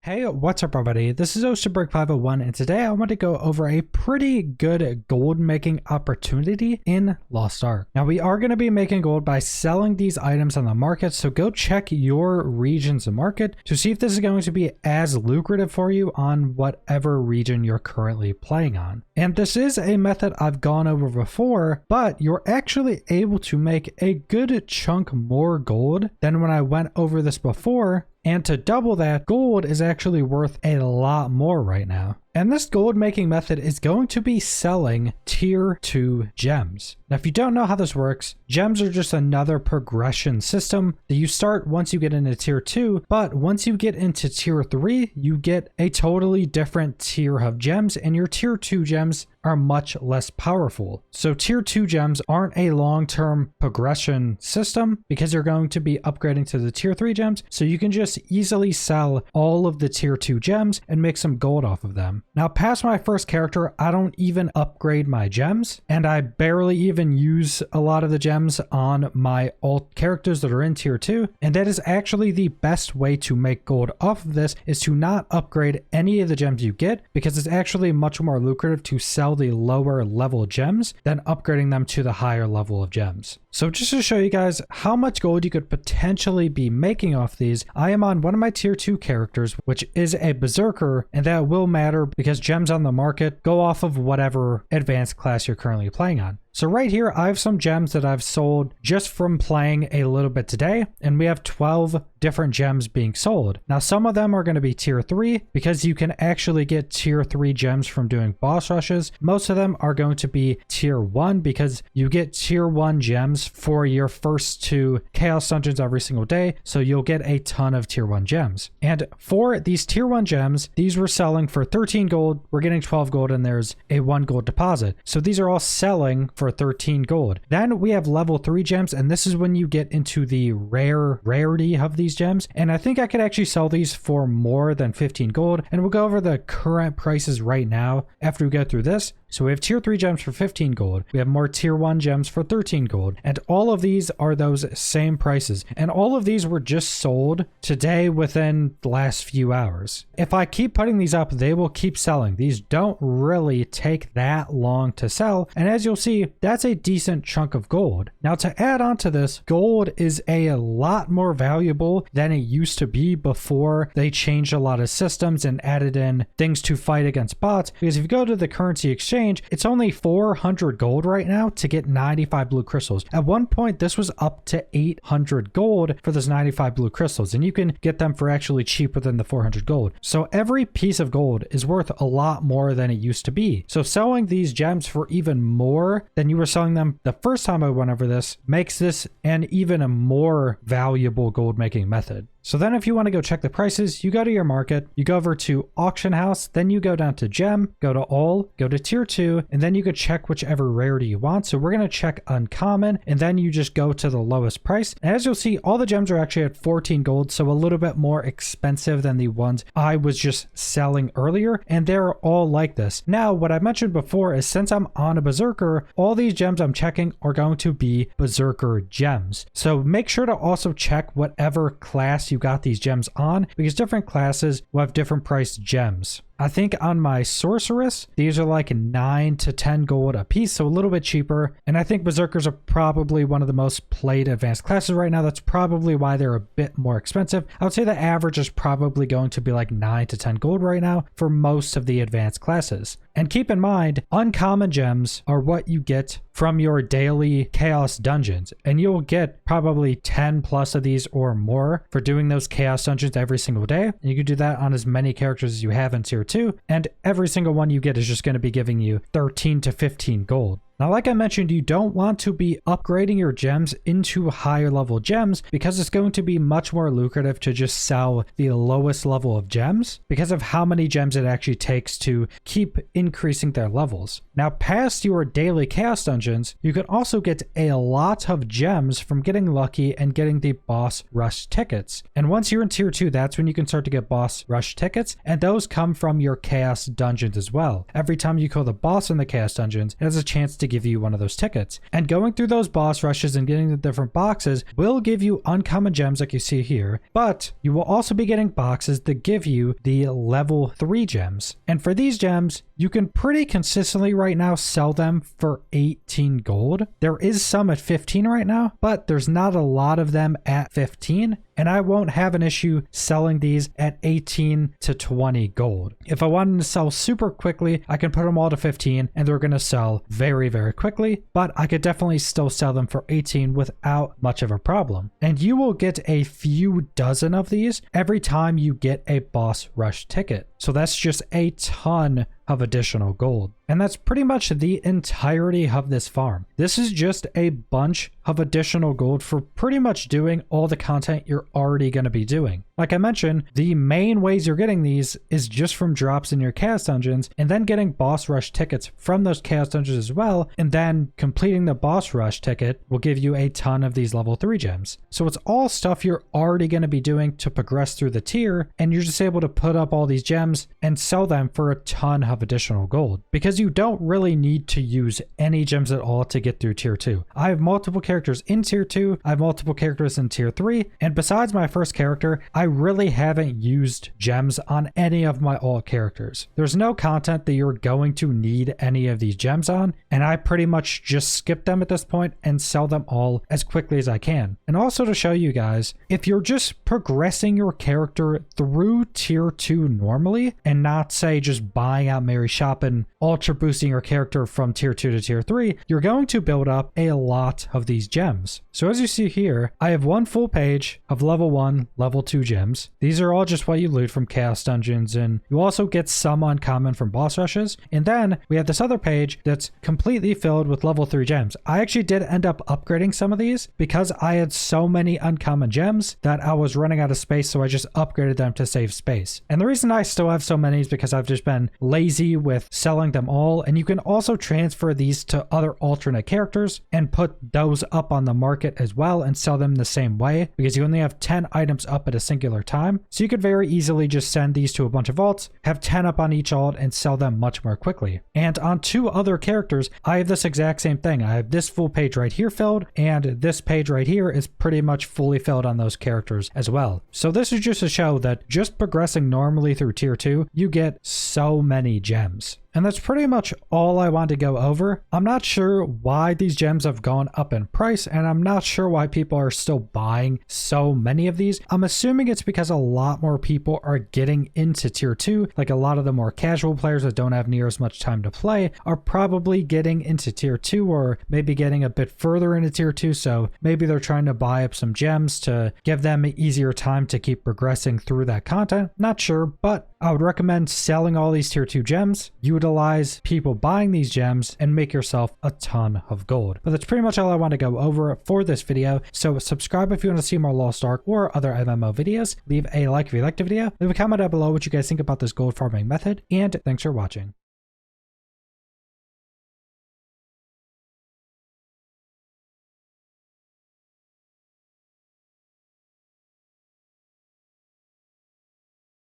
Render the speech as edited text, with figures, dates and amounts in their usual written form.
Hey, what's up everybody? This is OceanBreak501 and today I want to go over a pretty good gold making opportunity in Lost Ark. Now we are going to be making gold by selling these items on the market, so go check your region's market to see if this is going to be as lucrative for you on whatever region you're currently playing on. And this is a method I've gone over before, but you're actually able to make a good chunk more gold than when I went over this before. And to double that, gold is actually worth a lot more right now. And this gold making method is going to be selling tier 2 gems. Now, if you don't know how this works, gems are just another progression system that you start once you get into tier 2, but once you get into tier 3, you get a totally different tier of gems, and your tier 2 gems are much less powerful. So tier 2 gems aren't a long-term progression system because you're going to be upgrading to the tier 3 gems, so you can just easily sell all of the tier 2 gems and make some gold off of them. Now, past my first character, I don't even upgrade my gems, and I barely even use a lot of the gems on my alt characters that are in tier 2, and that is actually the best way to make gold off of this, is to not upgrade any of the gems you get, because it's actually much more lucrative to sell the lower level gems than upgrading them to the higher level of gems. So just to show you guys how much gold you could potentially be making off these, I am on one of my tier 2 characters, which is a berserker, and that will matter because gems on the market go off of whatever advanced class you're currently playing on. So right here, I have some gems that I've sold just from playing a little bit today, and we have 12 different gems being sold. Now, some of them are going to be tier 3 because you can actually get tier 3 gems from doing boss rushes. Most of them are going to be tier 1 because you get tier 1 gems for your first 2 chaos dungeons every single day, so you'll get a ton of tier 1 gems. And for these tier 1 gems, these were selling for 13 gold, we're getting 12 gold, and there's a 1 gold deposit. So these are all selling for 13 gold. Then we have level 3 gems, and this is when you get into the rarity of these gems, and I think I could actually sell these for more than 15 gold, and we'll go over the current prices right now after we go through this. So we have tier 3 gems for 15 gold, we have more tier 1 gems for 13 gold, and all of these are those same prices, and all of these were just sold today within the last few hours. If I keep putting these up, they will keep selling. These don't really take that long to sell, and as you'll see, that's a decent chunk of gold. Now, to add on to this, gold is a lot more valuable than it used to be before they changed a lot of systems and added in things to fight against bots, because if you go to the currency exchange, it's only 400 gold right now to get 95 blue crystals. At one point, this was up to 800 gold for those 95 blue crystals, and you can get them for actually cheaper than the 400 gold. So every piece of gold is worth a lot more than it used to be. So selling these gems for even more than you were selling them the first time I went over this makes this an even more valuable gold making method. So then if you want to go check the prices, you go to your market, you go over to auction house, then you go down to gem, go to all, go to tier 2, and then you could check whichever rarity you want. So we're going to check uncommon, and then you just go to the lowest price. And as you'll see, all the gems are actually at 14 gold, so a little bit more expensive than the ones I was just selling earlier, and they're all like this. Now, what I mentioned before is since I'm on a berserker, all these gems I'm checking are going to be berserker gems. So make sure to also check whatever class you got these gems on, because different classes will have different priced gems. I think on my sorceress, these are like 9 to 10 gold a piece, so a little bit cheaper. And I think berserkers are probably one of the most played advanced classes right now. That's probably why they're a bit more expensive. I would say the average is probably going to be like 9 to 10 gold right now for most of the advanced classes. And keep in mind, uncommon gems are what you get from your daily chaos dungeons, and you'll get probably 10 plus of these or more for doing those chaos dungeons every single day. And you can do that on as many characters as you have in tier 2, and every single one you get is just going to be giving you 13 to 15 gold. Now, like I mentioned, you don't want to be upgrading your gems into higher level gems because it's going to be much more lucrative to just sell the lowest level of gems because of how many gems it actually takes to keep increasing their levels. Now, past your daily chaos dungeons, you can also get a lot of gems from getting lucky and getting the boss rush tickets. And once you're in tier 2, that's when you can start to get boss rush tickets, and those come from your chaos dungeons as well. Every time you kill the boss in the chaos dungeons, it has a chance to to give you one of those tickets. And going through those boss rushes and getting the different boxes will give you uncommon gems like you see here, but you will also be getting boxes that give you the level 3 gems. And for these gems, you can pretty consistently right now sell them for 18 gold. There is some at 15 right now, but there's not a lot of them at 15. And I won't have an issue selling these at 18 to 20 gold. If I wanted to sell super quickly, I can put them all to 15 and they're going to sell very, very quickly, but I could definitely still sell them for 18 without much of a problem. And you will get a few dozen of these every time you get a boss rush ticket. So that's just a ton of additional gold. And that's pretty much the entirety of this farm. This is just a bunch of additional gold for pretty much doing all the content you're already going to be doing. Like I mentioned, the main ways you're getting these is just from drops in your chaos dungeons and then getting boss rush tickets from those chaos dungeons as well. And then completing the boss rush ticket will give you a ton of these level 3 gems. So it's all stuff you're already going to be doing to progress through the tier, and you're just able to put up all these gems and sell them for a ton of additional gold, because you don't really need to use any gems at all to get through tier 2. I have multiple characters in tier 2, I have multiple characters in tier 3, and besides my first character, I really haven't used gems on any of my alt characters. There's no content that you're going to need any of these gems on, and I pretty much just skip them at this point and sell them all as quickly as I can. And also to show you guys, if you're just progressing your character through tier 2 normally and not say just buying out Mary Shop and ultra boosting your character from tier 2 to tier 3, you're going to build up a lot of these gems. So as you see here, I have one full page of level 1, level 2 gems. These are all just what you loot from chaos dungeons, and you also get some uncommon from boss rushes. And then we have this other page that's completely filled with level 3 gems. I actually did end up upgrading some of these because I had so many uncommon gems that I was running out of space, so I just upgraded them to save space. And the reason I still have so many is because I've just been lazy with selling them all, and you can also transfer these to other alternate characters and put those up on the market as well and sell them the same way, because you only have 10 items up at a singular time. So you could very easily just send these to a bunch of alts, have 10 up on each alt, and sell them much more quickly. And on 2 other characters, I have this exact same thing. I have this full page right here filled, and this page right here is pretty much fully filled on those characters as well. So this is just to show that just progressing normally through tier 2, you get so many gems. And that's pretty much all I wanted to go over. I'm not sure why these gems have gone up in price, and I'm not sure why people are still buying so many of these. I'm assuming it's because a lot more people are getting into tier 2. Like a lot of the more casual players that don't have near as much time to play are probably getting into tier 2, or maybe getting a bit further into tier 2. So maybe they're trying to buy up some gems to give them an easier time to keep progressing through that content. Not sure, but I would recommend selling all these tier 2 gems, utilize people buying these gems, and make yourself a ton of gold. But that's pretty much all I want to go over for this video. So subscribe if you want to see more Lost Ark or other MMO videos. Leave a like if you liked the video. Leave a comment down below what you guys think about this gold farming method, and thanks for watching.